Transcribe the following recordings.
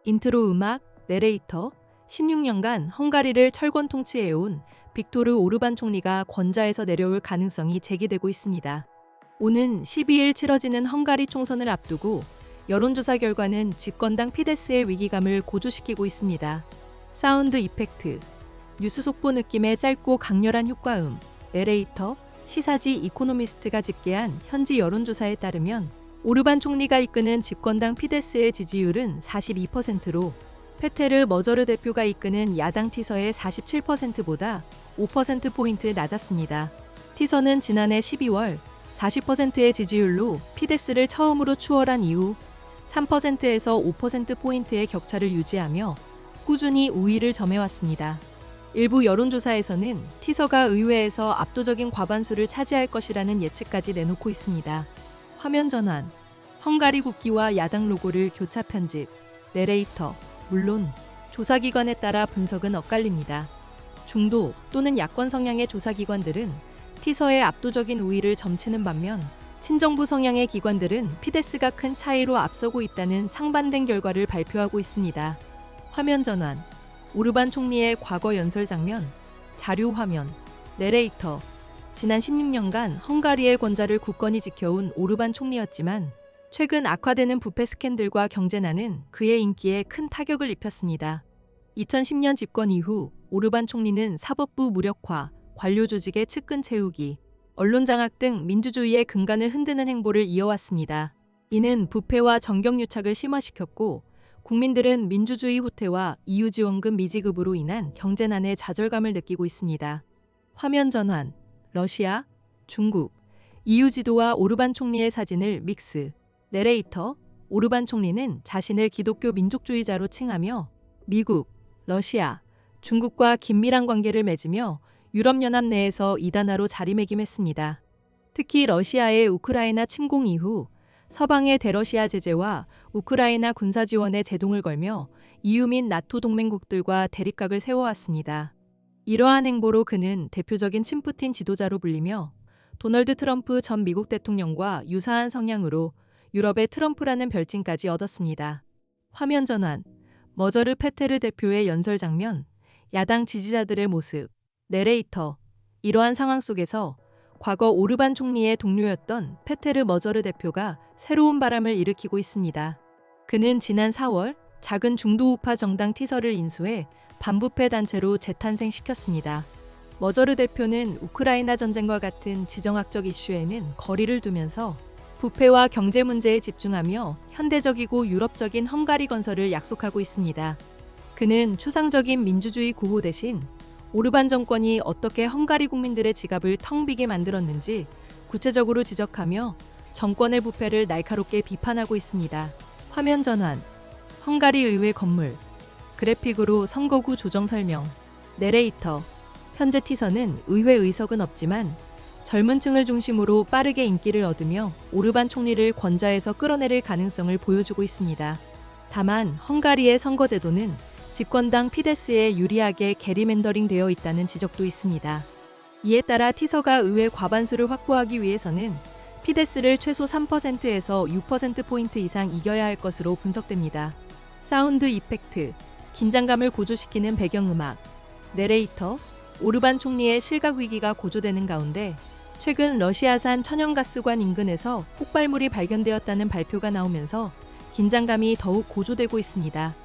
인트로 음악, 내레이터, 16년간 헝가리를 철권 통치해온 빅토르 오르반 총리가 권좌에서 내려올 가능성이 제기되고 있습니다. 오는 12일 치러지는 헝가리 총선을 앞두고 여론조사 결과는 집권당 피데스의 위기감을 고조시키고 있습니다. 사운드 이펙트, 뉴스 속보 느낌의 짧고 강렬한 효과음, 내레이터, 시사지 이코노미스트가 집계한 현지 여론조사에 따르면 오르반 총리가 이끄는 집권당 피데스의 지지율은 42%로 페테르 머저르 대표가 이끄는 야당 티서의 47%보다 5%포인트 낮았습니다. 티서는 지난해 12월 40%의 지지율로 피데스를 처음으로 추월한 이후 3%에서 5%포인트의 격차를 유지하며 꾸준히 우위를 점해왔습니다. 일부 여론조사에서는 티서가 의회에서 압도적인 과반수를 차지할 것이라는 예측까지 내놓고 있습니다. 화면 전환, 헝가리 국기와 야당 로고를 교차 편집, 내레이터, 물론 조사기관에 따라 분석은 엇갈립니다. 중도 또는 야권 성향의 조사기관들은 티서의 압도적인 우위를 점치는 반면 친정부 성향의 기관들은 피데스가 큰 차이로 앞서고 있다는 상반된 결과를 발표하고 있습니다. 화면 전환, 오르반 총리의 과거 연설 장면, 자료 화면, 내레이터. 지난 16년간 헝가리의 권좌를 굳건히 지켜온 오르반 총리였지만 최근 악화되는 부패 스캔들과 경제난은 그의 인기에 큰 타격을 입혔습니다. 2010년 집권 이후 오르반 총리는 사법부 무력화, 관료 조직의 측근 채우기, 언론 장악 등 민주주의의 근간을 흔드는 행보를 이어왔습니다. 이는 부패와 정경유착을 심화시켰고 국민들은 민주주의 후퇴와 EU 지원금 미지급으로 인한 경제난에 좌절감을 느끼고 있습니다. 화면 전환, 러시아, 중국, EU 지도와 오르반 총리의 사진을 믹스, 내레이터, 오르반 총리는 자신을 기독교 민족주의자로 칭하며 미국, 러시아, 중국과 긴밀한 관계를 맺으며 유럽연합 내에서 이단화로 자리매김했습니다. 특히 러시아의 우크라이나 침공 이후 서방의 대러시아 제재와 우크라이나 군사 지원에 제동을 걸며 EU 및 나토 동맹국들과 대립각을 세워왔습니다. 이러한 행보로 그는 대표적인 친푸틴 지도자로 불리며 도널드 트럼프 전 미국 대통령과 유사한 성향으로 유럽의 트럼프라는 별칭까지 얻었습니다. 화면 전환, 머저르 페테르 대표의 연설 장면, 야당 지지자들의 모습, 내레이터. 이러한 상황 속에서 과거 오르반 총리의 동료였던 페테르 머저르 대표가 새로운 바람을 일으키고 있습니다. 그는 지난 4월 작은 중도 우파 정당 티서를 인수해 반부패 단체로 재탄생시켰습니다. 머저르 대표는 우크라이나 전쟁과 같은 지정학적 이슈에는 거리를 두면서 부패와 경제 문제에 집중하며 현대적이고 유럽적인 헝가리 건설을 약속하고 있습니다. 그는 추상적인 민주주의 구호 대신 오르반 정권이 어떻게 헝가리 국민들의 지갑을 텅 비게 만들었는지 구체적으로 지적하며 정권의 부패를 날카롭게 비판하고 있습니다. 화면 전환, 헝가리 의회 건물, 그래픽으로 선거구 조정 설명, 내레이터. 현재 티서는 의회 의석은 없지만 젊은 층을 중심으로 빠르게 인기를 얻으며 오르반 총리를 권좌에서 끌어내릴 가능성을 보여주고 있습니다. 다만 헝가리의 선거제도는 집권당 피데스에 유리하게 게리맨더링 되어 있다는 지적도 있습니다. 이에 따라 티서가 의회 과반수를 확보하기 위해서는 피데스를 최소 3%에서 6%포인트 이상 이겨야 할 것으로 분석됩니다. 사운드 이펙트, 긴장감을 고조시키는 배경음악, 내레이터, 오르반 총리의 실각 위기가 고조되는 가운데 최근 러시아산 천연가스관 인근에서 폭발물이 발견되었다는 발표가 나오면서 긴장감이 더욱 고조되고 있습니다.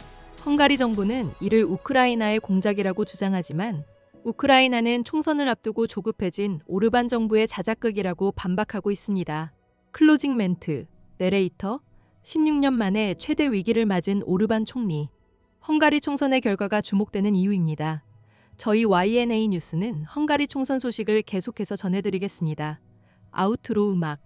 헝가리 정부는 이를 우크라이나의 공작이라고 주장하지만 우크라이나는 총선을 앞두고 조급해진 오르반 정부의 자작극이라고 반박하고 있습니다. 클로징 멘트, 내레이터, 16년 만에 최대 위기를 맞은 오르반 총리. 헝가리 총선의 결과가 주목되는 이유입니다. 저희 YNA 뉴스는 헝가리 총선 소식을 계속해서 전해드리겠습니다. 아우트로 음악